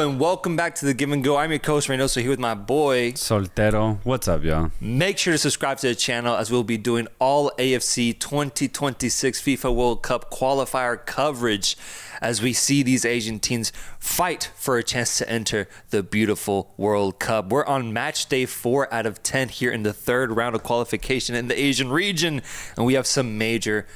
and welcome back to The Give and Go. I'm your coach, Reynoso, here with my boy, Soltero. What's up, y'all? Make sure to subscribe to the channel as we'll be doing all AFC 2026 FIFA World Cup qualifier coverage as we see these Asian teams fight for a chance to enter the beautiful World Cup. We're on match day 4 out of 10 here in the third round of qualification in the Asian region, and we have some major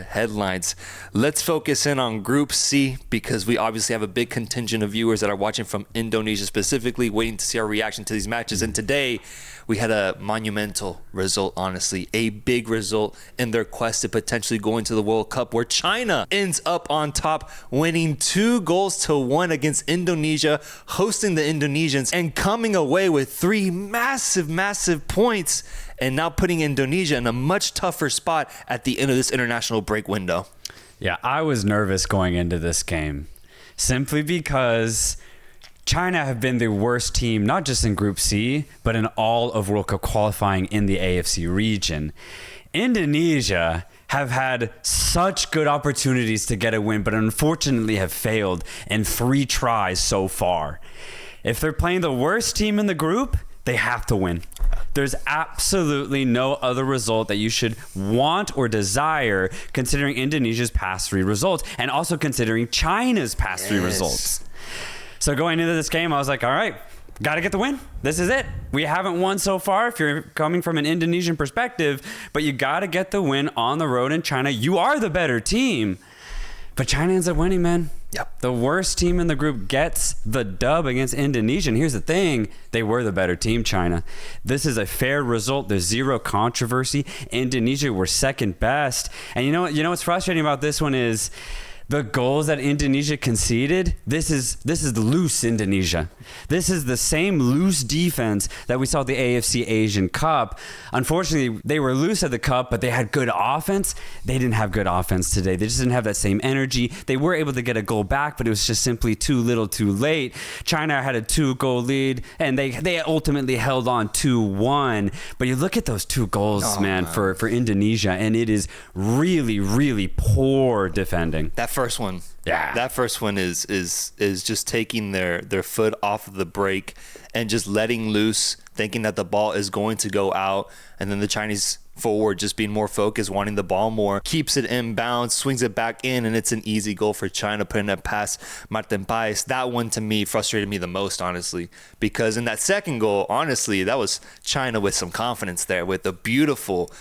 headlines. Let's focus in on Group C because we obviously have a big contingent of viewers that are watching from Indonesia specifically, waiting to see our reaction to these matches. And today, we had a monumental result, honestly, a big result in their quest to potentially go into the World Cup, where China ends up on top, winning 2-1 against Indonesia, hosting the Indonesians and coming away with 3 massive points, and now putting Indonesia in a much tougher spot at the end of this international break window. Yeah, I was nervous going into this game simply because China have been the worst team, not just in Group C, but in all of World Cup qualifying in the AFC region. Indonesia have had such good opportunities to get a win, but unfortunately have failed in 3 tries so far. If they're playing the worst team in the group, they have to win. There's absolutely no other result that you should want or desire, considering Indonesia's past 3 results and also considering China's past 3 results. So going into this game, I was like, all right, got to get the win. This is it. We haven't won so far if you're coming from an Indonesian perspective, but you got to get the win on the road in China. You are the better team. But China ends up winning, man. Yep. The worst team in the group gets the dub against Indonesia. And here's the thing. They were the better team, China. This is a fair result. There's zero controversy. Indonesia were second best. And you know what's frustrating about this one is the goals that Indonesia conceded. This is the loose Indonesia. This is the same loose defense that we saw at the AFC Asian Cup. Unfortunately, they were loose at the Cup, but they had good offense. They didn't have good offense today. They just didn't have that same energy. They were able to get a goal back, but it was just simply too little too late. China had a 2-goal lead, and they ultimately held on 2-1. But you look at those 2 goals, for Indonesia, and it is really poor defending. That first one is just taking their foot off of the brake and just letting loose, thinking that the ball is going to go out, and then the Chinese forward just being more focused, wanting the ball more, keeps it inbound, swings it back in, and it's an easy goal for China, putting it past Martin Paes. That one to me frustrated me the most, honestly, because in that second goal, honestly, that was China with some confidence there, with a beautiful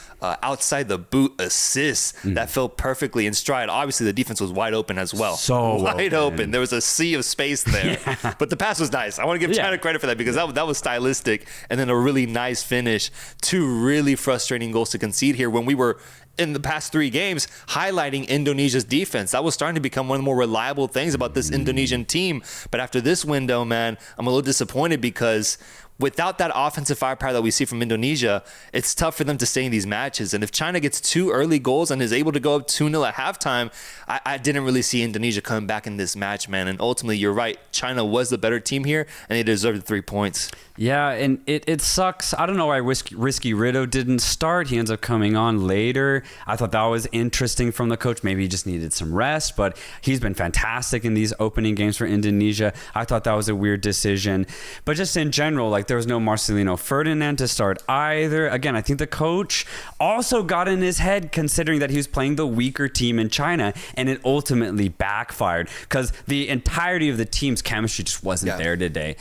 outside the boot assist that felt perfectly in stride. Obviously, the defense was wide open as well. So wide open. There was a sea of space there, but the pass was nice. I want to give China credit for that because that was stylistic, and then a really nice finish. 2 really frustrating goals to concede here when we were in the past 3 games highlighting Indonesia's defense. That was starting to become one of the more reliable things about this Indonesian team. But after this window, man, I'm a little disappointed because without that offensive firepower that we see from Indonesia, it's tough for them to stay in these matches. And if China gets 2 early goals and is able to go up 2-0 at halftime, I didn't really see Indonesia coming back in this match, man. And ultimately, you're right. China was the better team here, and they deserved the 3 points. Yeah, and it sucks. I don't know why Risky Ritto didn't start. He ends up coming on later. I thought that was interesting from the coach. Maybe he just needed some rest, but he's been fantastic in these opening games for Indonesia. I thought that was a weird decision. But just in general, like, there was no Marcelino Ferdinand to start either. Again, I think the coach also got in his head considering that he was playing the weaker team in China, and it ultimately backfired because the entirety of the team's chemistry just wasn't there today.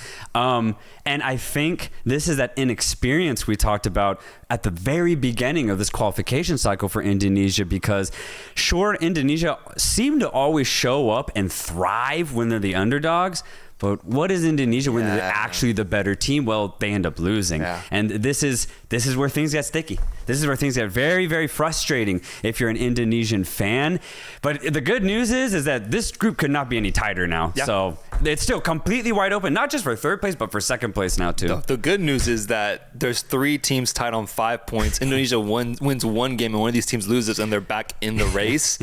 And I think this is that inexperience we talked about at the very beginning of this qualification cycle for Indonesia, because sure, Indonesia seemed to always show up and thrive when they're the underdogs. But what is Indonesia when they're actually the better team? Well, they end up losing. And this is where things get sticky. This is where things get very frustrating if you're an Indonesian fan. But the good news is that this group could not be any tighter now. So it's still completely wide open, not just for 3rd place, but for 2nd place now too. The good news is that there's 3 teams tied on 5 points. Indonesia wins 1 game and one of these teams loses and they're back in the race.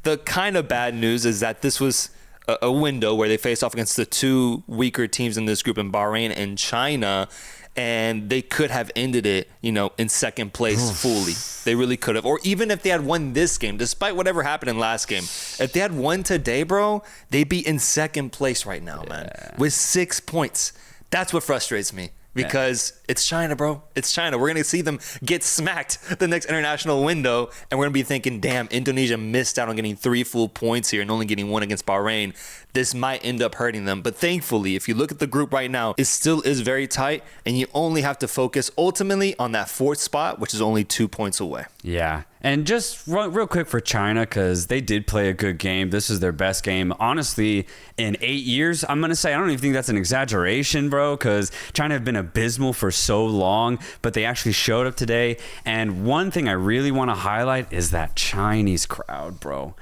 The kind of bad news is that this was a window where they face off against the two weaker teams in this group in Bahrain and China. And they could have ended it, in second place fully. They really could have. Or even if they had won this game, despite whatever happened in last game, if they had won today, bro, they'd be in second place right now, man, with 6 points. That's what frustrates me. Because it's China, bro. It's China. We're going to see them get smacked the next international window. And we're going to be thinking, damn, Indonesia missed out on getting 3 full points here and only getting 1 against Bahrain. This might end up hurting them. But thankfully, if you look at the group right now, it still is very tight. And you only have to focus ultimately on that 4th spot, which is only 2 points away. Yeah. And just real quick for China, because they did play a good game. This is their best game, honestly, in 8 years. I'm going to say I don't even think that's an exaggeration, bro, because China have been abysmal for so long, but they actually showed up today. And one thing I really want to highlight is that Chinese crowd, bro.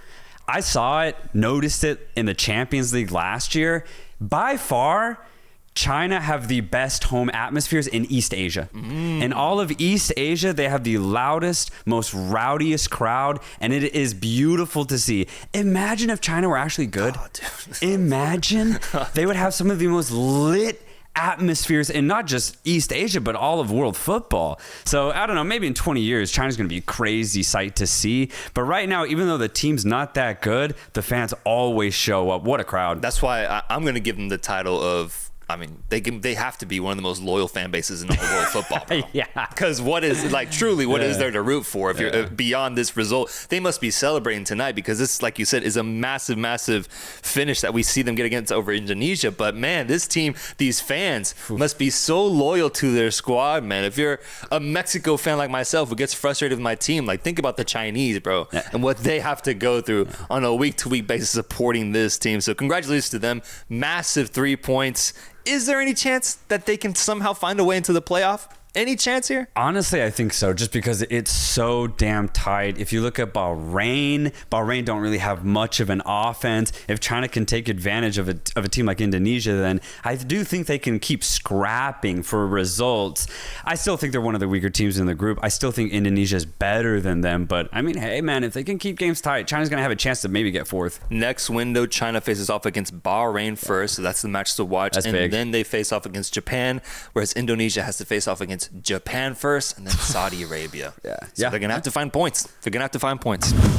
I saw it, noticed it in the Champions League last year. By far, China have the best home atmospheres in East Asia. In all of East Asia, they have the loudest, most rowdiest crowd, and it is beautiful to see. Imagine if China were actually good. Imagine they would have some of the most lit atmospheres in not just East Asia, but all of world football. So I don't know, maybe in 20 years, China's going to be a crazy sight to see. But right now, even though the team's not that good, the fans always show up. What a crowd. That's why I'm going to give them the title of, they have to be one of the most loyal fan bases in all world football, bro. Yeah. Because what is there to root for if you're beyond this result? They must be celebrating tonight because this, like you said, is a massive, massive finish that we see them get against over Indonesia. But man, this team, these fans must be so loyal to their squad, man. If you're a Mexico fan like myself who gets frustrated with my team, like think about the Chinese, bro, and what they have to go through on a week-to-week basis supporting this team. So congratulations to them. Massive 3 points. Is there any chance that they can somehow find a way into the playoff? Any chance here? Honestly, I think so, just because it's so damn tight. If you look at Bahrain don't really have much of an offense. If China can take advantage of a team like Indonesia, then I do think they can keep scrapping for results. I still think they're one of the weaker teams in the group. I still think Indonesia is better than them. But, hey, man, if they can keep games tight, China's going to have a chance to maybe get 4th. Next window, China faces off against Bahrain first, so that's the match to watch. That's and big. Then they face off against Japan, whereas Indonesia has to face off against Japan first and then Saudi Arabia. So they're going to have to find points.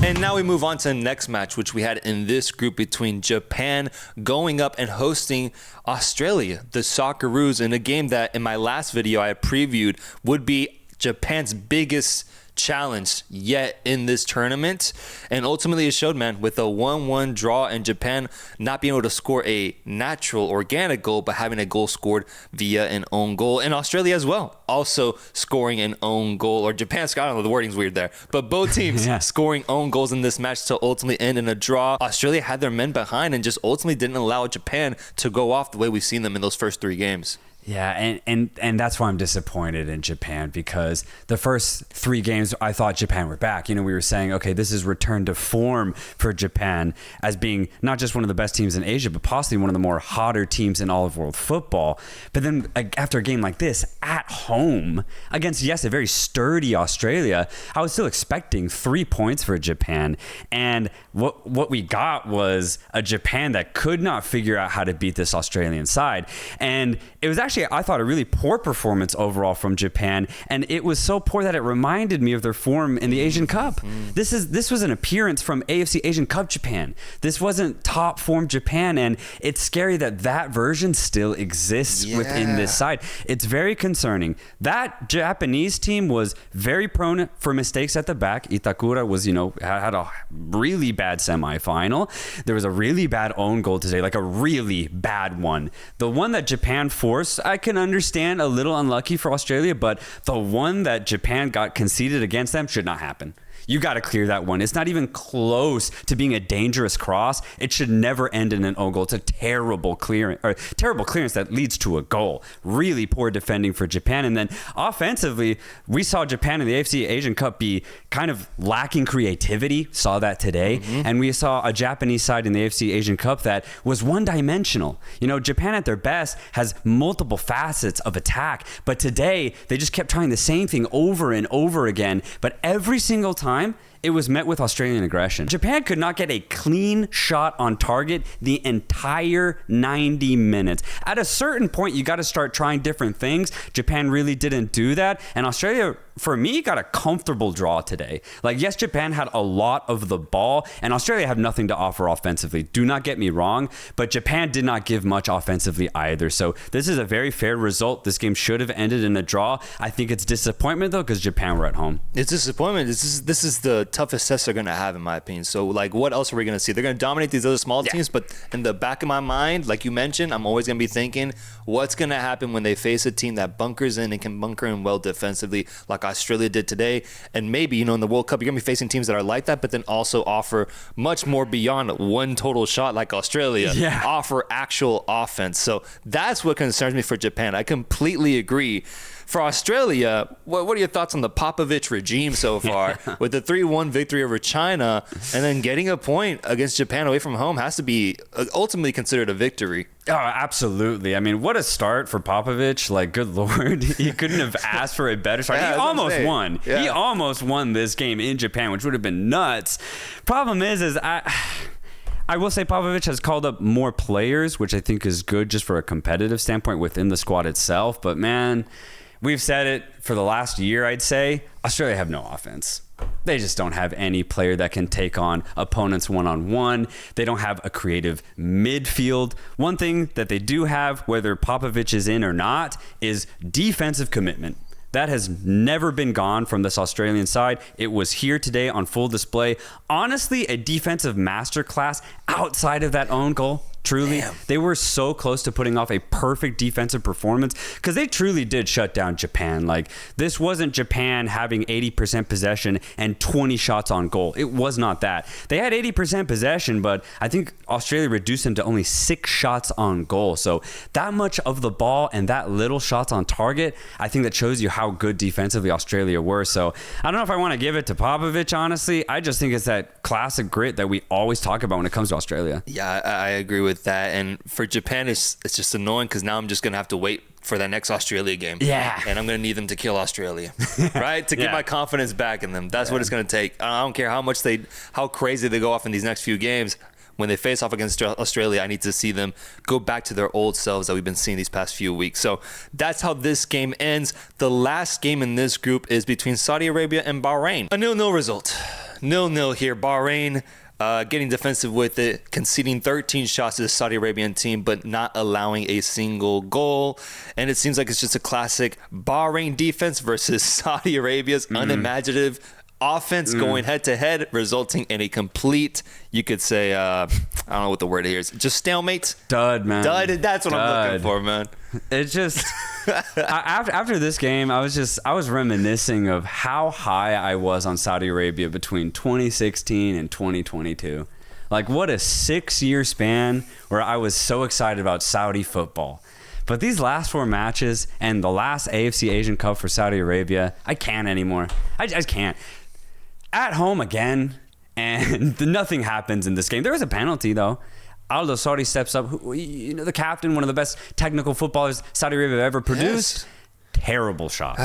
And now we move on to the next match, which we had in this group between Japan going up and hosting Australia, the Socceroos, in a game that in my last video I previewed would be Japan's biggest challenge yet in this tournament. And ultimately it showed, man, with a 1-1 draw and Japan not being able to score a natural organic goal, but having a goal scored via an own goal. And Australia as well, also scoring an own goal. Or Japan, I don't know, the wording's weird there. But both teams scoring own goals in this match to ultimately end in a draw. Australia had their men behind and just ultimately didn't allow Japan to go off the way we've seen them in those first 3 games. Yeah, and that's why I'm disappointed in Japan, because the first 3 games I thought Japan were back. We were saying, okay, this is return to form for Japan as being not just one of the best teams in Asia, but possibly one of the more hotter teams in all of world football. But then after a game like this at home against, yes, a very sturdy Australia, I was still expecting 3 points for Japan. And what we got was a Japan that could not figure out how to beat this Australian side. And it was actually, I thought, a really poor performance overall from Japan, and it was so poor that it reminded me of their form in the Asian Cup. This was an appearance from AFC Asian Cup Japan. This wasn't top form Japan, and it's scary that version still exists within this side. It's very concerning. That Japanese team was very prone for mistakes at the back. Itakura was, had a really bad semifinal. There was a really bad own goal today, like a really bad one. The one that Japan forced, I can understand, a little unlucky for Australia, but the one that Japan got conceded against them should not happen. You got to clear that one. It's not even close to being a dangerous cross. It should never end in an own goal. It's a terrible clearance that leads to a goal. Really poor defending for Japan. And then offensively, we saw Japan in the AFC Asian Cup be kind of lacking creativity. Saw that today. And we saw a Japanese side in the AFC Asian Cup that was one-dimensional. Japan at their best has multiple facets of attack, but today they just kept trying the same thing over and over again. But every single time, it was met with Australian aggression. Japan could not get a clean shot on target the entire 90 minutes. At a certain point, you got to start trying different things. Japan really didn't do that. And Australia, for me, got a comfortable draw today. Like, yes, Japan had a lot of the ball, and Australia had nothing to offer offensively. Do not get me wrong, but Japan did not give much offensively either. So this is a very fair result. This game should have ended in a draw. I think it's disappointment, though, because Japan were at home. It's disappointment. This is the toughest test they're going to have, in my opinion. So, like, what else are we going to see? They're going to dominate these other small teams, but in the back of my mind, like you mentioned, I'm always going to be thinking, what's going to happen when they face a team that bunkers in and can bunker in well defensively, like Australia did today? And maybe, in the World Cup, you're going to be facing teams that are like that, but then also offer much more beyond one total shot like Australia. Yeah. Offer actual offense. So that's what concerns me for Japan. I completely agree. For Australia, what are your thoughts on the Popovich regime so far? With the 3-1 victory over China, and then getting a point against Japan away from home has to be ultimately considered a victory. Oh, absolutely. I mean, what a start for Popovich. Like, good Lord. He couldn't have asked for a better start. Yeah, he almost won. Yeah. He almost won this game in Japan, which would have been nuts. Problem is I will say Popovich has called up more players, which I think is good just for a competitive standpoint within the squad itself. But, man, we've said it for the last year, I'd say. Australia have no offense. They just don't have any player that can take on opponents one-on-one. They don't have a creative midfield. One thing that they do have, whether Popovich is in or not, is defensive commitment. That has never been gone from this Australian side. It was here today on full display. Honestly, a defensive masterclass outside of that own goal. Truly, Damn. They were so close to putting off a perfect defensive performance because they truly did shut down Japan. Like, this wasn't Japan having 80% possession and 20 shots on goal. It was not that. They had 80% possession, but I think Australia reduced them to only 6 shots on goal. So that much of the ball and that little shots on target, I think that shows you how good defensively Australia were. So I don't know if I want to give it to Popovich, honestly. I just think it's that classic grit that we always talk about when it comes to Australia. Yeah, I agree with that. And for Japan, it's just annoying because now I'm just going to have to wait for that next Australia game. Yeah. And I'm going to need them to kill Australia, right? To get my confidence back in them. That's what it's going to take. I don't care how crazy they go off in these next few games. When they face off against Australia, I need to see them go back to their old selves that we've been seeing these past few weeks. So that's how this game ends. The last game in this group is between Saudi Arabia and Bahrain. A 0-0 result. 0-0 here. Bahrain getting defensive with it, conceding 13 shots to the Saudi Arabian team, but not allowing a single goal. And it seems like it's just a classic Bahrain defense versus Saudi Arabia's unimaginative offense going head-to-head, resulting in a complete, you could say, I don't know what the word here is, just stalemate. Dud, man. Dud, that's what I'm looking for, man. It just after this game, I was reminiscing of how high I was on Saudi Arabia between 2016 and 2022. Like, what a 6-year span where I was so excited about Saudi football. But these last 4 matches and the last AFC Asian Cup for Saudi Arabia, I can't anymore. I just can't. At home again, and nothing happens in this game. There was a penalty, though. Aldo Sori steps up, the captain, one of the best technical footballers Saudi Arabia ever produced. Yes. Terrible shot.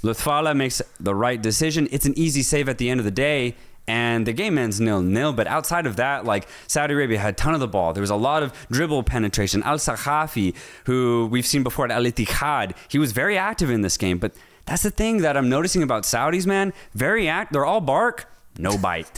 Lutfala makes the right decision. It's an easy save at the end of the day, and the game ends 0-0. But outside of that, like, Saudi Arabia had a ton of the ball. There was a lot of dribble penetration. Al-Sakhafi, who we've seen before at Al-Ittihad, he was very active in this game. But that's the thing that I'm noticing about Saudis, man. They're all bark. No bite.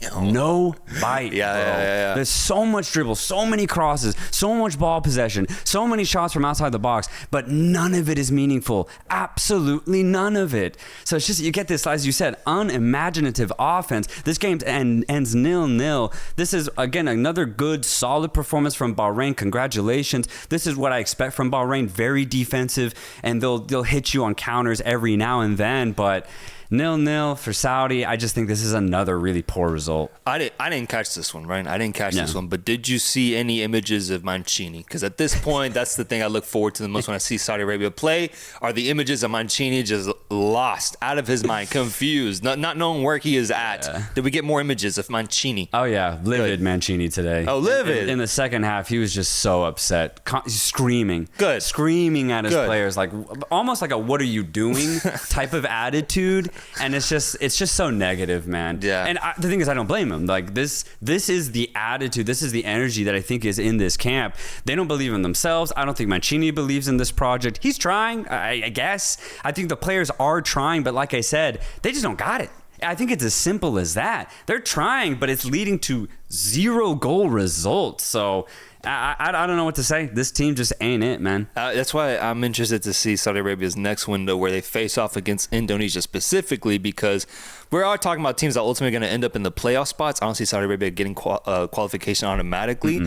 Damn. No bite, yeah. There's so much dribble, so many crosses, so much ball possession, so many shots from outside the box, but none of it is meaningful. Absolutely none of it. So it's just, you get this, as you said, unimaginative offense. This game ends 0-0. This is, again, another good, solid performance from Bahrain. Congratulations. This is what I expect from Bahrain. Very defensive, and they'll hit you on counters every now and then, but 0-0 for Saudi. I just think this is another really poor result. I didn't catch this one, right? I didn't catch this one. But did you see any images of Mancini? Because at this point, that's the thing I look forward to the most when I see Saudi Arabia play. Are the images of Mancini just lost, out of his mind, confused, not knowing where he is at? Yeah. Did we get more images of Mancini? Oh, yeah. Livid Good. Mancini today. Oh, livid. In the second half, he was just so upset. Screaming. Good. Screaming at his players. Like, almost like a what are you doing type of attitude. And it's just so negative, man. Yeah. And the thing is, I don't blame him. Like this is the attitude, this is the energy that I think is in this camp. They don't believe in themselves. I don't think Mancini believes in this project. He's trying, I guess. I think the players are trying, but like I said, they just don't got it. I think it's as simple as that. They're trying, but it's leading to 0 goal results. So I don't know what to say. This team just ain't it, man. That's why I'm interested to see Saudi Arabia's next window where they face off against Indonesia specifically, because we are talking about teams that ultimately going to end up in the playoff spots. I don't see Saudi Arabia getting qualification automatically.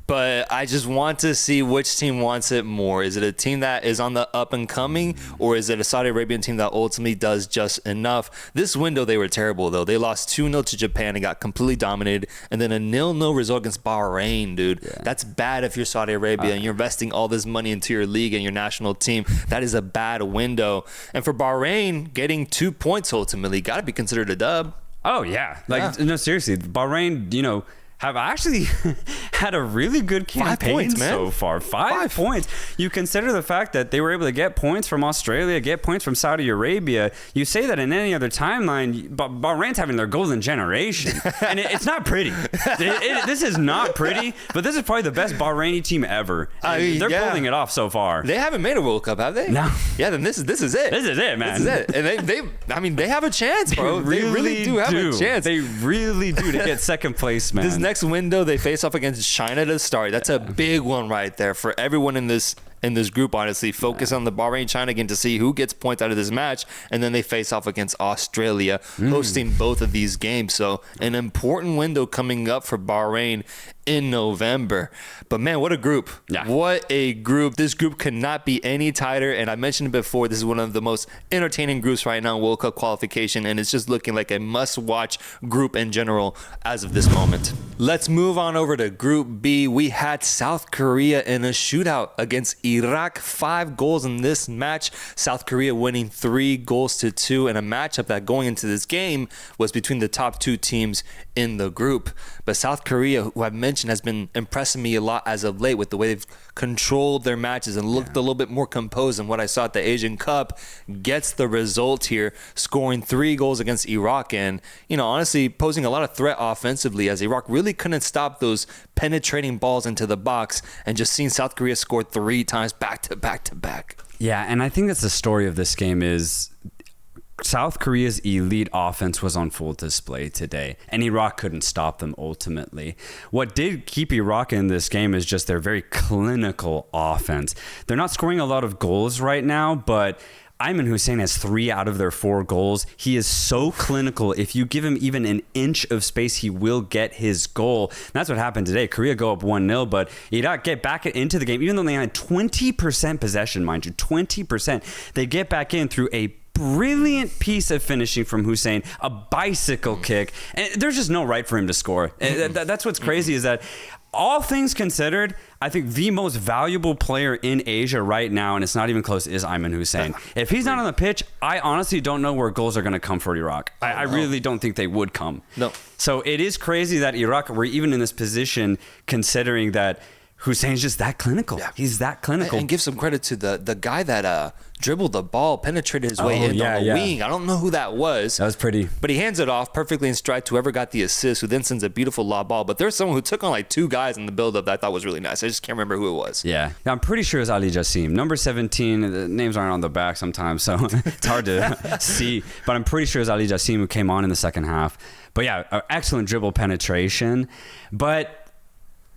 But I just want to see which team wants it more. Is it a team that is on the up and coming, or is it a Saudi Arabian team that ultimately does just enough? This window, they were terrible, though. They lost 2-0 to Japan and got completely dominated. And then a 0-0 result against Bahrain, dude. Yeah. That's bad if you're Saudi Arabia and you're investing all this money into your league and your national team. That is a bad window. And for Bahrain, getting 2 points ultimately got to be considered a dub. Oh, yeah. No, seriously. Bahrain, have actually had a really good campaign so far. 5 points. You consider the fact that they were able to get points from Australia, get points from Saudi Arabia. You say that in any other timeline, Bahrain's having their golden generation. And it's not pretty. This is not pretty, but this is probably the best Bahraini team ever. They're pulling it off so far. They haven't made a World Cup, have they? No. Yeah, then this is it. This is it, man. This is it. And they have a chance, bro. They really do have a chance. They really do to get second place, man. This next window, they face off against China to start. That's a big one right there for everyone in this group, honestly. Focus on the Bahrain-China game to see who gets points out of this match, and then they face off against Australia, hosting both of these games. So an important window coming up for Bahrain in November. But man, what a group. Yeah. What a group. This group cannot be any tighter, and I mentioned it before, this is one of the most entertaining groups right now in World Cup qualification, and it's just looking like a must-watch group in general as of this moment. Let's move on over to Group B. We had South Korea in a shootout against Iraq. 5 goals in this match. South Korea winning 3-2 in a matchup that going into this game was between the top 2 teams in the group. But South Korea, who I've mentioned, has been impressing me a lot as of late with the way they've controlled their matches and looked a little bit more composed than what I saw at the Asian Cup, gets the result here, scoring 3 goals against Iraq, and honestly posing a lot of threat offensively, as Iraq really couldn't stop those penetrating balls into the box, and just seeing South Korea score 3 times back to back to back. Yeah, and I think that's the story of this game is South Korea's elite offense was on full display today, and Iraq couldn't stop them ultimately. What did keep Iraq in this game is just their very clinical offense. They're not scoring a lot of goals right now, but Ayman Hussein has 3 out of their 4 goals. He is so clinical. If you give him even an inch of space, he will get his goal. And that's what happened today. Korea go up 1-0, but Iraq get back into the game, even though they had 20% possession, mind you, 20%. They get back in through a brilliant piece of finishing from Hussein, a bicycle kick, and there's just no right for him to score. That's what's crazy is that all things considered, I think the most valuable player in Asia right now, and it's not even close, is Ayman Hussein. If he's not on the pitch, I honestly don't know where goals are going to come for Iraq. I really don't think they would come. No. So it is crazy that Iraq were even in this position, considering that Hussein's just that clinical. Yeah. He's that clinical. And give some credit to the guy that dribbled the ball, penetrated his way in on the wing. I don't know who that was. That was pretty. But he hands it off perfectly in stride to whoever got the assist, who then sends a beautiful lob ball. But there's someone who took on like 2 guys in the build-up that I thought was really nice. I just can't remember who it was. Yeah. Now, I'm pretty sure it's Ali Jassim. Number 17, the names aren't on the back sometimes, so it's hard to see. But I'm pretty sure it's Ali Jassim who came on in the second half. But yeah, excellent dribble penetration. But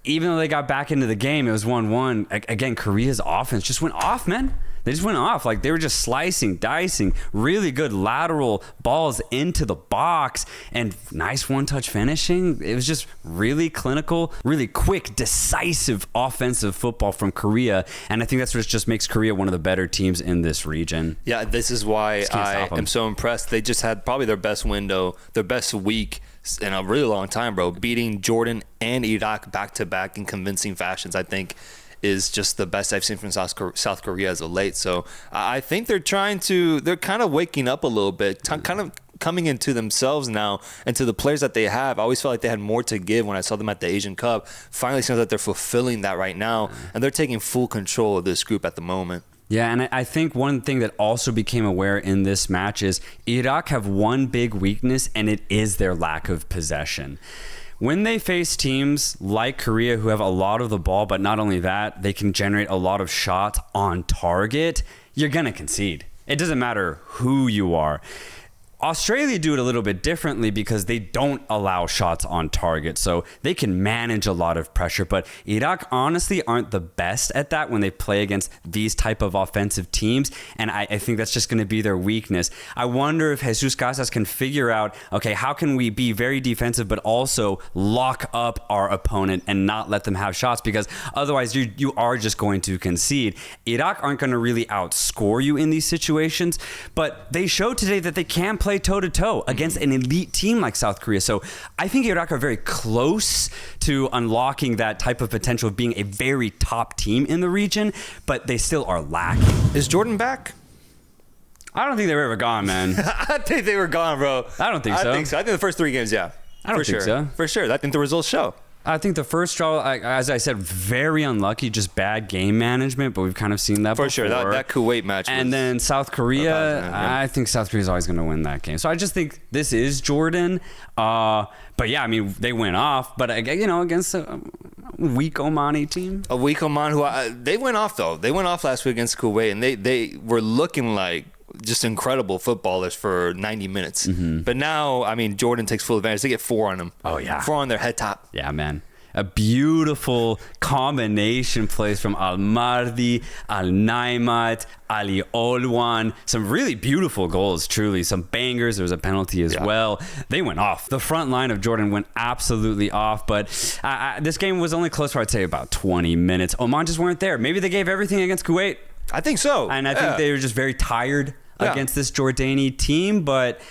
even though they got back into the game, it was 1-1. Again, Korea's offense just went off, man. They just went off. Like, they were just slicing, dicing, really good lateral balls into the box, and nice one-touch finishing. It was just really clinical, really quick, decisive offensive football from Korea, and I think that's what just makes Korea one of the better teams in this region. Yeah, this is why I am so impressed. They just had probably their best window, their best week in a really long time, bro. Beating Jordan and Iraq back-to-back in convincing fashions, I think, is just the best I've seen from South Korea as of late. So I think they're kind of waking up a little bit, kind of coming into themselves now, and to the players that they have. I always felt like they had more to give when I saw them at the Asian Cup. Finally seems like they're fulfilling that right now, and they're taking full control of this group at the moment. Yeah, and I think one thing that also became aware in this match is Iraq have one big weakness, and it is their lack of possession. When they face teams like Korea who have a lot of the ball, but not only that, they can generate a lot of shots on target, you're going to concede. It doesn't matter who you are. Australia do it a little bit differently because they don't allow shots on target, so they can manage a lot of pressure. But Iraq honestly aren't the best at that when they play against these type of offensive teams, and I think that's just going to be their weakness. I wonder if Jesus Casas can figure out, okay, how can we be very defensive but also lock up our opponent and not let them have shots, because otherwise you are just going to concede. Iraq aren't going to really outscore you in these situations, but they showed today that they can play toe-to-toe against an elite team like South Korea. So I think Iraq are very close to unlocking that type of potential of being a very top team in the region, but they still are lacking. Is Jordan back? I don't think they were ever gone, man. I think they were gone, bro. I don't think so. I think so. I think the first 3 games, yeah. I don't think so. For sure. I think the results show. I think the first draw, as I said, very unlucky, just bad game management, but we've kind of seen that before. For sure, that Kuwait match. And then South Korea, I think South Korea is always going to win that game. So I just think this is Jordan. But yeah, I mean, they went off, but against a weak Omani team. A weak Oman they went off though. They went off last week against Kuwait, and they were looking like just incredible footballers for 90 minutes. Mm-hmm. But now, I mean, Jordan takes full advantage. They get 4 on them. Oh, yeah. 4 on their head top. Yeah, man. A beautiful combination plays from Al-Mardi, Al-Naimat, Ali Olwan. Some really beautiful goals, truly. Some bangers. There was a penalty as well. They went off. The front line of Jordan went absolutely off. But this game was only close for, I'd say, about 20 minutes. Oman just weren't there. Maybe they gave everything against Kuwait. I think so. And I think they were just very tired against this Jordani team. But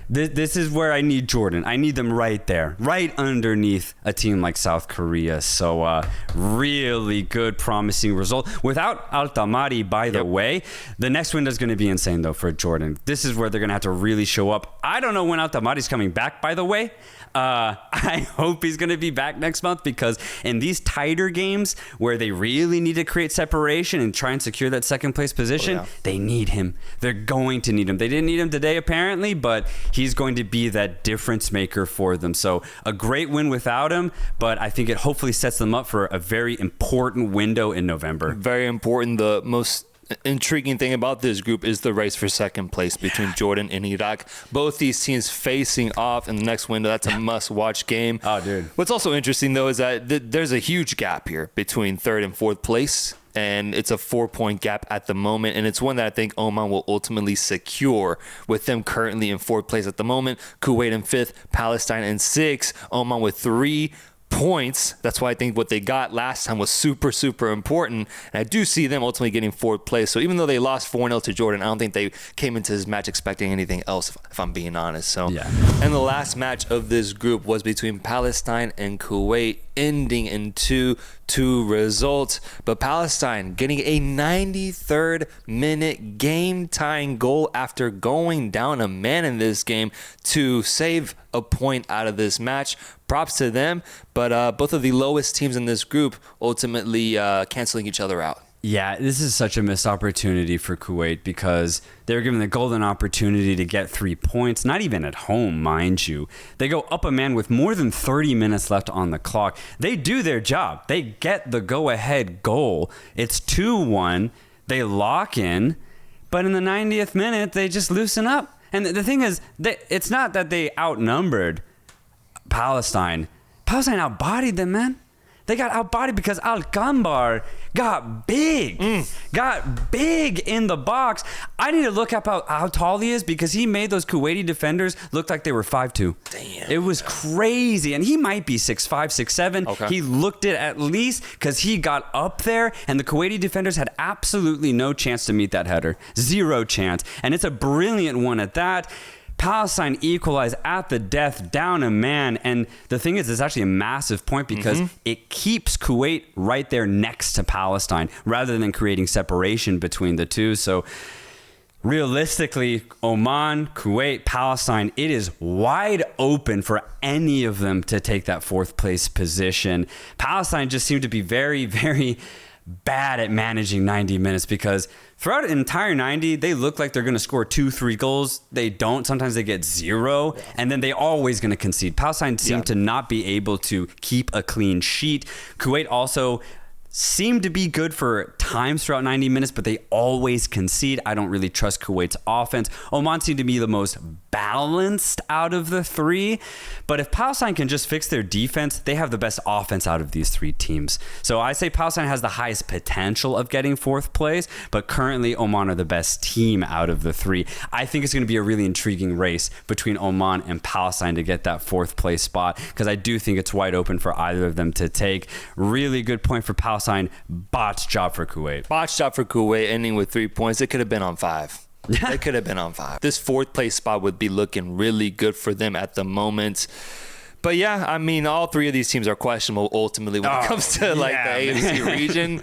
this is where I need Jordan. I need them right there, right underneath a team like South Korea. So really good, promising result. Without Al-Tamari, by the way, the next window is going to be insane, though, for Jordan. This is where they're going to have to really show up. I don't know when Al-Tamari's coming back, by the way. I hope he's going to be back next month, because in these tighter games where they really need to create separation and try and secure that second place position, they need him. They're going to need him. They didn't need him today, apparently, but he's going to be that difference maker for them. So a great win without him, but I think it hopefully sets them up for a very important window in November. Very important. The most intriguing thing about this group is the race for second place between Jordan and Iraq. Both these teams facing off in the next window. That's a must-watch game. Oh, dude. What's also interesting, though, is that there's a huge gap here between third and fourth place, and it's a 4-point gap at the moment, and it's one that I think Oman will ultimately secure, with them currently in fourth place at the moment, Kuwait in fifth, Palestine in sixth, Oman with 3 points. That's why I think what they got last time was super, super important. And I do see them ultimately getting fourth place. So even though they lost 4-0 to Jordan, I don't think they came into this match expecting anything else, if I'm being honest. So, And the last match of this group was between Palestine and Kuwait, ending in 2-2 results. But Palestine getting a 93rd minute game-tying goal after going down a man in this game to save a point out of this match. Props to them, but both of the lowest teams in this group ultimately canceling each other out. Yeah, this is such a missed opportunity for Kuwait, because they were given the golden opportunity to get 3 points, not even at home, mind you. They go up a man with more than 30 minutes left on the clock. They do their job. They get the go-ahead goal. It's 2-1. They lock in, but in the 90th minute, they just loosen up. And the thing is, it's not that they outnumbered Palestine. Palestine outbodied them, man. They got outbodied because Al-Kambar got big. Got big in the box. I need to look up how tall he is, because he made those Kuwaiti defenders look like they were 5'2". Damn. It was crazy. And he might be 6'5", 6'7". Okay. He looked it at least, because he got up there, and the Kuwaiti defenders had absolutely no chance to meet that header. 0 chance. And it's a brilliant one at that. Palestine equalized at the death, down a man. And the thing is, it's actually a massive point, because it keeps Kuwait right there next to Palestine, rather than creating separation between the two. So realistically, Oman, Kuwait, Palestine, it is wide open for any of them to take that fourth place position. Palestine just seemed to be very, very bad at managing 90 minutes because throughout an entire 90, they look like they're going to score 2-3 goals. They don't. Sometimes they get 0, and then they always going to concede. Palestine seem to not be able to keep a clean sheet. Kuwait also seem to be good for times throughout 90 minutes, but they always concede. I don't really trust Kuwait's offense. Oman seem to be the most balanced out of the 3, but if Palestine can just fix their defense, they have the best offense out of these 3 teams. So I say Palestine has the highest potential of getting 4th place, but currently Oman are the best team out of the 3. I think it's going to be a really intriguing race between Oman and Palestine to get that 4th place spot, because I do think it's wide open for either of them to take. Really good point for Palestine. Botched job for Kuwait. Botched job for Kuwait, ending with 3 points. It could have been on 5. It could have been on 5. This 4th place spot would be looking really good for them at the moment. But yeah, I mean, all 3 of these teams are questionable ultimately when it comes to the AFC region.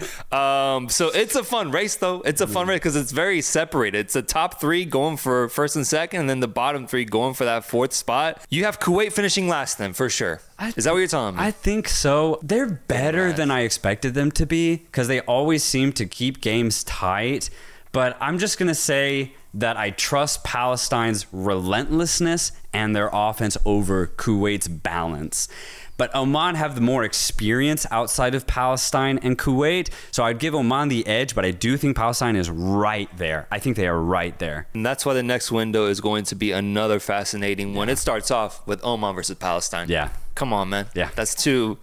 So it's a fun race, though. It's a fun race because it's very separated. It's the top 3 going for 1st and 2nd, and then the bottom 3 going for that 4th spot. You have Kuwait finishing last, then, for sure. Is that what you're telling me? I think so. They're better than I expected them to be because they always seem to keep games tight. But I'm just going to say that I trust Palestine's relentlessness and their offense over Kuwait's balance. But Oman have the more experience outside of Palestine and Kuwait, so I'd give Oman the edge, but I do think Palestine is right there. I think they are right there. And that's why the next window is going to be another fascinating one. It starts off with Oman versus Palestine. Yeah. Come on, man. Yeah. That's 2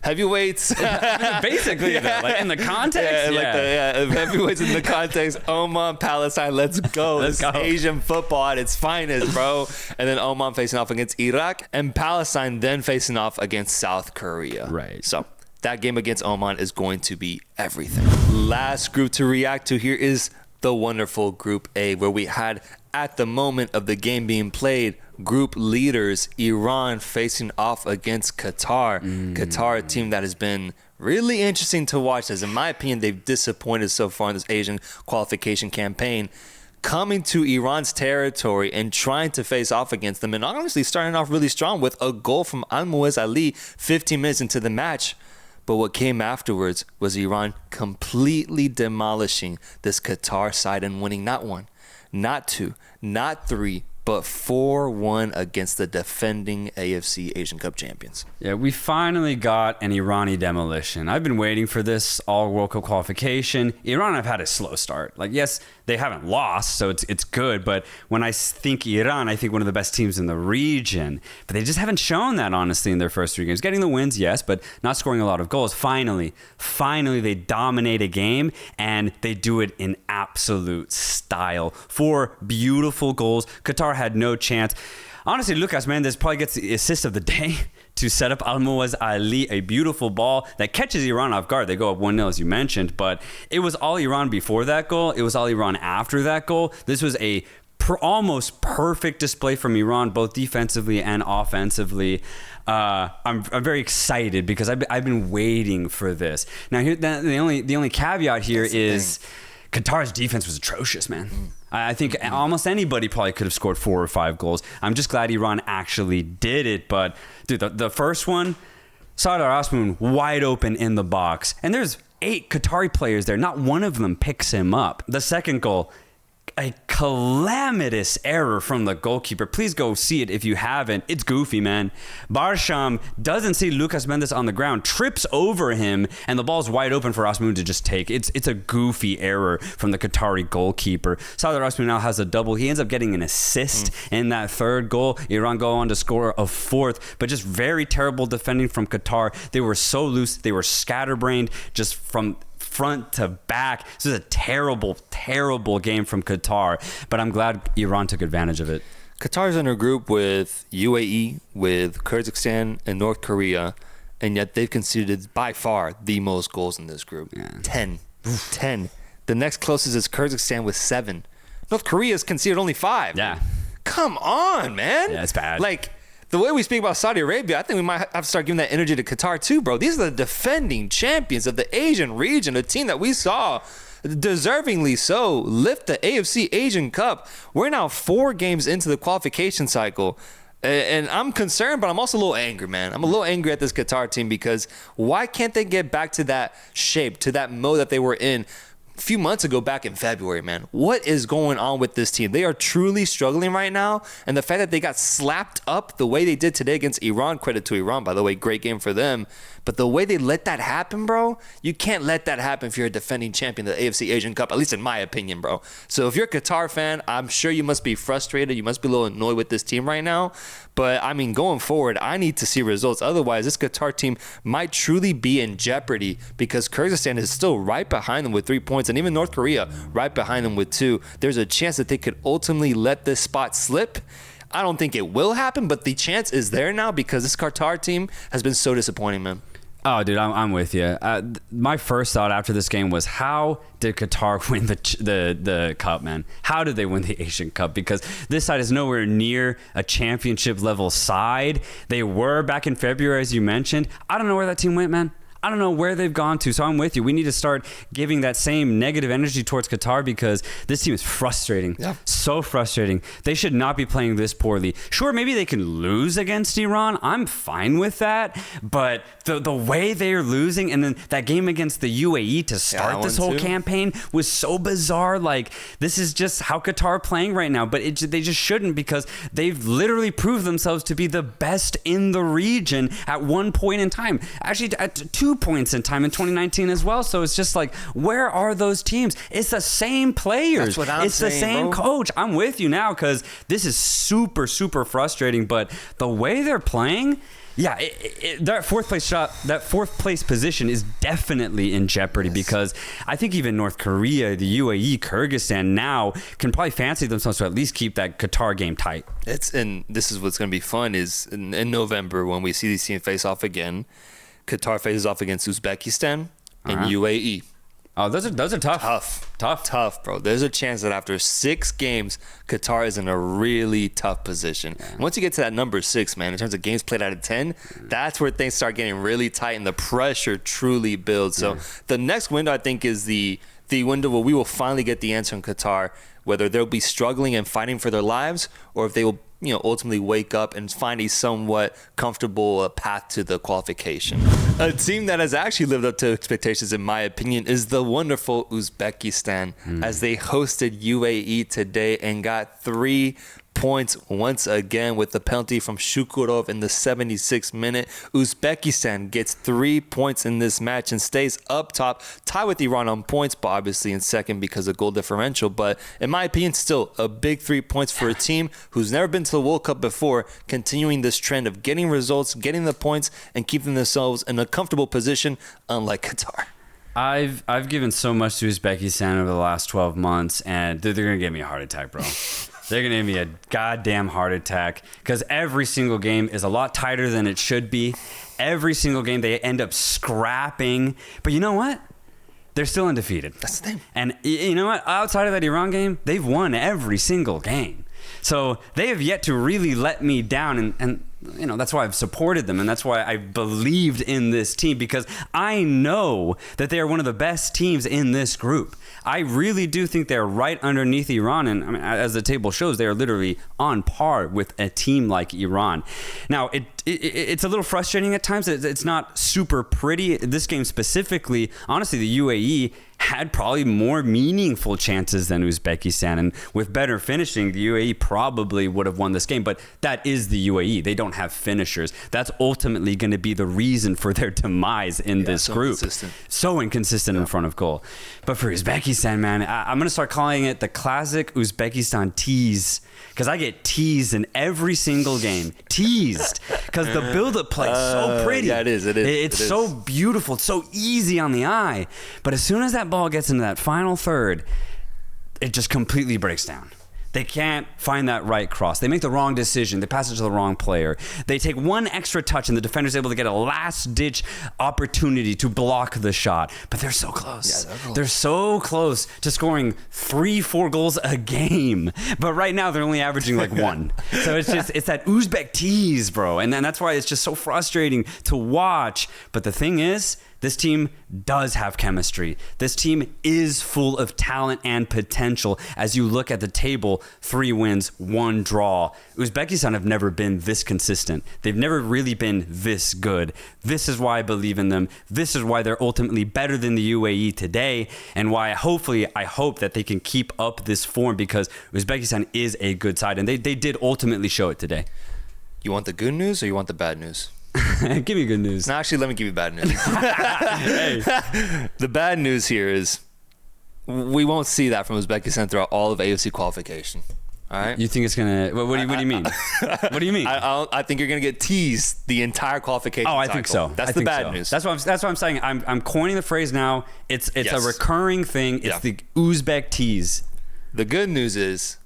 heavyweights. Basically, though, like in the context. Heavyweights in the context. Oman, Palestine, let's go. Let's go. Asian football at its finest, bro. And then Oman facing off against Iraq, and Palestine then facing off against South Korea. Right. So that game against Oman is going to be everything. Last group to react to here is the wonderful Group A, where we had, at the moment of the game being played, group leaders Iran facing off against Qatar. Qatar, a team that has been really interesting to watch, as in my opinion they've disappointed so far in this Asian qualification campaign, coming to Iran's territory and trying to face off against them, and honestly starting off really strong with a goal from Al-Muaz Ali 15 minutes into the match. But what came afterwards was Iran completely demolishing this Qatar side and winning not 1, not 2, not 3, but 4-1 against the defending AFC Asian Cup champions. Yeah, we finally got an Irani demolition. I've been waiting for this all World Cup qualification. Iran have had a slow start. Like, yes, they haven't lost, so it's good. But when I think Iran, I think one of the best teams in the region. But they just haven't shown that, honestly, in their first 3 games. Getting the wins, yes, but not scoring a lot of goals. Finally, they dominate a game, and they do it in absolute style. 4 beautiful goals. Qatar had no chance. Honestly, Lucas Mendes probably gets the assist of the day to set up Al-Muaz Ali, a beautiful ball that catches Iran off guard. They go up 1-0, as you mentioned, but it was all Iran before that goal. It was all Iran after that goal. This was a almost perfect display from Iran, both defensively and offensively. I'm very excited because I've been waiting for this. Now, here the only caveat here is Qatar's defense was atrocious, man. I think almost anybody probably could have scored 4 or 5 goals. I'm just glad Iran actually did it. But, dude, the first one, Sardar Asmoon wide open in the box. And there's 8 Qatari players there. Not one of them picks him up. The second goal, a calamitous error from the goalkeeper. Please go see it if you haven't. It's goofy, man. Barsham doesn't see Lucas Mendes on the ground, trips over him, and the ball's wide open for Asmoon to just take. It's a goofy error from the Qatari goalkeeper. Sardar Asmoon now has a double. He ends up getting an assist in that 3rd goal. Iran go on to score a 4th, but just very terrible defending from Qatar. They were so loose. They were scatterbrained just from front to back. This is a terrible, terrible game from Qatar, but I'm glad Iran took advantage of it. Qatar's in a group with UAE, with Kyrgyzstan, and North Korea, and yet they've conceded by far the most goals in this group. 10. The next closest is Kyrgyzstan with 7. North Korea's conceded only 5. Yeah. Come on, man. Yeah, it's bad. Like, the way we speak about Saudi Arabia, I think we might have to start giving that energy to Qatar too, bro. These are the defending champions of the Asian region, a team that we saw deservingly so lift the AFC Asian Cup. We're now 4 games into the qualification cycle. And I'm concerned, but I'm also a little angry, man. I'm a little angry at this Qatar team because why can't they get back to that shape, to that mode that they were in a few months ago back in February, man? What is going on with this team? They are truly struggling right now. And the fact that they got slapped up the way they did today against Iran, credit to Iran, by the way, great game for them. But the way they let that happen, bro, you can't let that happen if you're a defending champion of the AFC Asian Cup, at least in my opinion, bro. So if you're a Qatar fan, I'm sure you must be frustrated. You must be a little annoyed with this team right now. But, I mean, going forward, I need to see results. Otherwise, this Qatar team might truly be in jeopardy because Kyrgyzstan is still right behind them with 3 points, and even North Korea right behind them with 2. There's a chance that they could ultimately let this spot slip. I don't think it will happen, but the chance is there now because this Qatar team has been so disappointing, man. Oh, dude, I'm with you. My first thought after this game was, how did Qatar win the cup, man? How did they win the Asian Cup? Because this side is nowhere near a championship level side. They were back in February, as you mentioned. I don't know where that team went, man. I don't know where they've gone to, so I'm with you. We need to start giving that same negative energy towards Qatar because this team is frustrating. Yeah. So frustrating. They should not be playing this poorly. Sure, maybe they can lose against Iran. I'm fine with that. But the way they're losing, and then that game against the UAE to start this whole campaign was so bizarre. Like, this is just how Qatar are playing right now. But they just shouldn't because they've literally proved themselves to be the best in the region at one point in time. Actually, at 2 points in time in 2019 as well. So it's just like, where are those teams? It's the same players. That's what I'm saying, the same coach. I'm with you now because this is super, super frustrating. But the way they're playing, yeah, that fourth place position is definitely in jeopardy because I think even North Korea, the UAE, Kyrgyzstan now can probably fancy themselves to at least keep that Qatar game tight. And this is what's going to be fun is in November when we see these teams face off again. Qatar faces off against Uzbekistan and UAE. Oh, those are tough. Tough, bro. There's a chance that after 6 games, Qatar is in a really tough position. Yeah. Once you get to that number 6, man, in terms of games played out of 10, that's where things start getting really tight and the pressure truly builds. So the next window, I think, is the window where we will finally get the answer in Qatar, whether they'll be struggling and fighting for their lives or if they will ultimately wake up and find a somewhat comfortable path to the qualification. A team that has actually lived up to expectations, in my opinion, is the wonderful Uzbekistan, as they hosted UAE today and got 3 points once again with the penalty from Shukurov in the 76th minute. Uzbekistan gets 3 points in this match and stays up top, tied with Iran on points, but obviously in second because of goal differential. But in my opinion, still a big 3 points for a team who's never been to the World Cup before, continuing this trend of getting results, getting the points, and keeping themselves in a comfortable position, unlike Qatar. I've given so much to Uzbekistan over the last 12 months, and they're going to give me a heart attack, bro. They're going to give me a goddamn heart attack because every single game is a lot tighter than it should be. Every single game they end up scrapping. But you know what? They're still undefeated. That's the thing. And you know what? Outside of that Iran game, they've won every single game. So they have yet to really let me down. And that's why I've supported them. And that's why I believed in this team because I know that they are one of the best teams in this group. I really do think they're right underneath Iran. And I mean, as the table shows, they are literally on par with a team like Iran. Now, it's a little frustrating at times. It's not super pretty. This game specifically, honestly, the UAE had probably more meaningful chances than Uzbekistan. And with better finishing, the UAE probably would have won this game. But that is the UAE. They don't have finishers. That's ultimately going to be the reason for their demise in this group. So inconsistent in front of goal. But for Uzbekistan, man, I'm going to start calling it the classic Uzbekistan tease. Because I get teased in every single game. Teased. Because the build-up play is so pretty. Yeah, it is. It's so beautiful. It's so easy on the eye. But as soon as that ball gets into that final third, it just completely breaks down. They can't find that right cross. They make the wrong decision. They pass it to the wrong player. They take one extra touch and the defender's able to get a last-ditch opportunity to block the shot. But they're so close. Yeah, they're so close to scoring 3-4 goals a game. But right now they're only averaging like 1. So it's that Uzbek tease, bro. And then that's why it's just so frustrating to watch. But the thing is, This team does have chemistry. This team is full of talent and potential. As you look at the table, 3 wins, 1 draw. Uzbekistan have never been this consistent. They've never really been this good. This is why I believe in them. This is why they're ultimately better than the UAE today, and why I hope that they can keep up this form, because Uzbekistan is a good side, and they did ultimately show it today. You want the good news or you want the bad news? Give me good news. No, actually, let me give you bad news. Hey. The bad news here is we won't see that from Uzbekistan throughout all of AFC qualification. All right. You think it's gonna? What do you mean? What do you mean? I think you're gonna get teased the entire qualification. Oh, I cycle. think so. That's the bad news. That's what I'm saying. I'm coining the phrase now. It's a recurring thing. It's the Uzbek tease. The good news is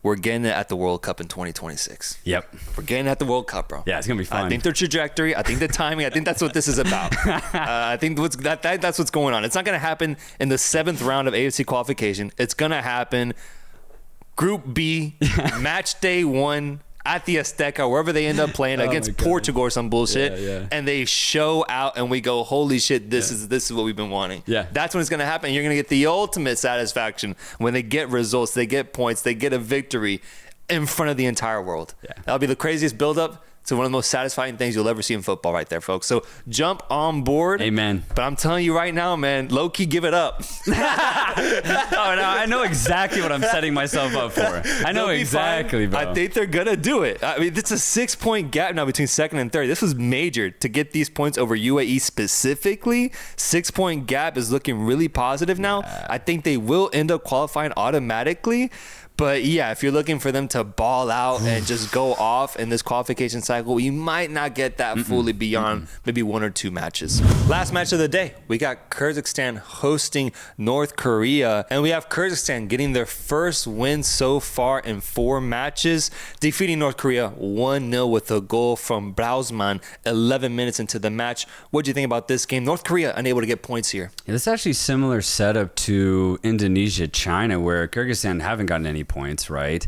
we're getting it at the World Cup in 2026. Yep. We're getting it at the World Cup, bro. Yeah, it's gonna be fun. I think their trajectory, I think the timing, I think that's what this is about. I think that's what's going on. It's not gonna happen in the 7th round of AFC qualification. It's gonna happen Group B, match day 1 at the Azteca, wherever they end up playing against Portugal or some bullshit, and they show out, and we go, holy shit, this is what we've been wanting. Yeah, that's when it's gonna happen. You're gonna get the ultimate satisfaction when they get results, they get points, they get a victory in front of the entire world. Yeah, that'll be the craziest build-up to one of the most satisfying things you'll ever see in football right there, folks. So jump on board. Amen. But I'm telling you right now, man, low-key give it up. Oh, no, I know exactly what I'm setting myself up for. I know exactly, bro. I think they're going to do it. I mean, it's a 6-point gap now between 2nd and 3rd. This was major to get these points over UAE specifically. 6-point gap is looking really positive now. Yeah. I think they will end up qualifying automatically. But yeah, if you're looking for them to ball out and just go off in this qualification cycle, you might not get that fully beyond maybe 1 or 2 matches. Last match of the day, we got Kyrgyzstan hosting North Korea, and we have Kyrgyzstan getting their first win so far in 4 matches, defeating North Korea 1-0 with a goal from Brausman 11 minutes into the match. What do you think about this game? North Korea unable to get points here. Yeah, this is actually similar setup to Indonesia, China, where Kyrgyzstan haven't gotten any points, right?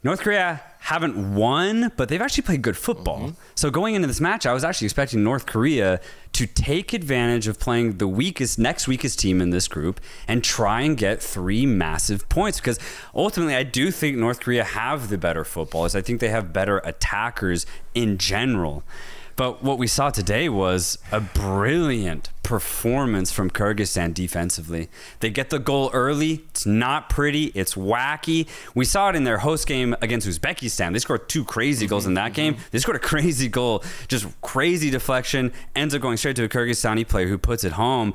North Korea haven't won, but they've actually played good football. So going into this match, I was actually expecting North Korea to take advantage of playing the next weakest team in this group and try and get 3 massive points, because ultimately I do think North Korea have the better footballers. I think they have better attackers in general. But what we saw today was a brilliant performance from Kyrgyzstan defensively. They get the goal early. It's not pretty. It's wacky. We saw it in their host game against Uzbekistan. They scored 2 crazy goals in that game. They scored a crazy goal, just crazy deflection, ends up going straight to a Kyrgyzstani player who puts it home.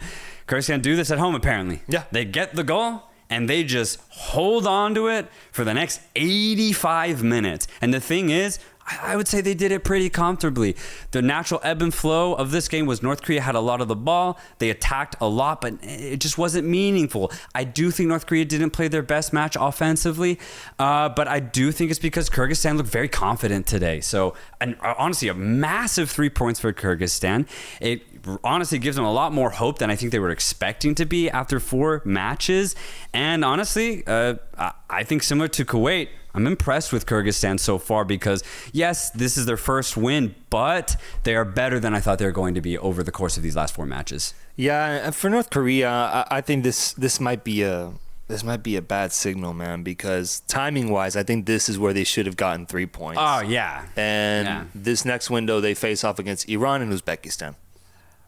Kyrgyzstan do this at home, apparently. Yeah. They get the goal, and they just hold on to it for the next 85 minutes. And the thing is, I would say they did it pretty comfortably. The natural ebb and flow of this game was North Korea had a lot of the ball. They attacked a lot, but it just wasn't meaningful. I do think North Korea didn't play their best match offensively, but I do think it's because Kyrgyzstan looked very confident today. So, and honestly, a massive 3 points for Kyrgyzstan. It honestly gives them a lot more hope than I think they were expecting to be after 4 matches. And honestly, I think similar to Kuwait, I'm impressed with Kyrgyzstan so far, because yes, this is their first win, but they are better than I thought they were going to be over the course of these last 4 matches. Yeah, for North Korea, I think this might be a bad signal, man, because timing-wise, I think this is where they should have gotten 3 points. Oh, yeah. And this next window, they face off against Iran and Uzbekistan.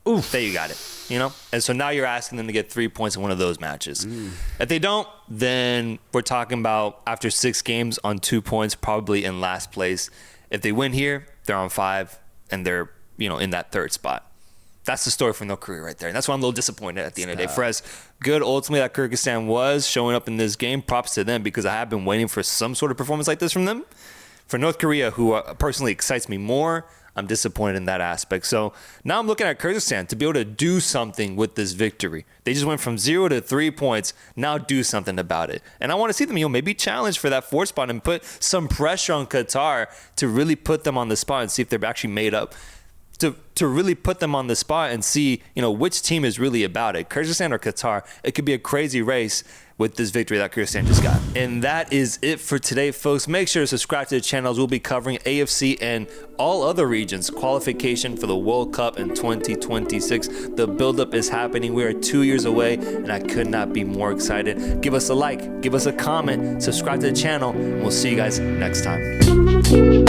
Oof. There you got it, you know? And so now you're asking them to get 3 points in one of those matches. If they don't, then we're talking about after 6 games on 2 points, probably in last place. If they win here, they're on 5, and they're, in that 3rd spot. That's the story for North Korea right there. And that's why I'm a little disappointed at the end of the day. For as good ultimately that Kyrgyzstan was showing up in this game, props to them, because I have been waiting for some sort of performance like this from them. For North Korea, who personally excites me more, I'm disappointed in that aspect. So now I'm looking at Kyrgyzstan to be able to do something with this victory. They just went from 0 to 3 points. Now do something about it. And I want to see them, maybe challenge for that 4th spot and put some pressure on Qatar to really put them on the spot and see if they're actually made up to really put them on the spot and see, which team is really about it, Kyrgyzstan or Qatar. It could be a crazy race with this victory that Kyrgyzstan just got. And that is it for today, folks. Make sure to subscribe to the channels. We'll be covering AFC and all other regions qualification for the World Cup in 2026. The buildup is happening. We are 2 years away, and I could not be more excited. Give us a like, give us a comment, subscribe to the channel, and we'll see you guys next time.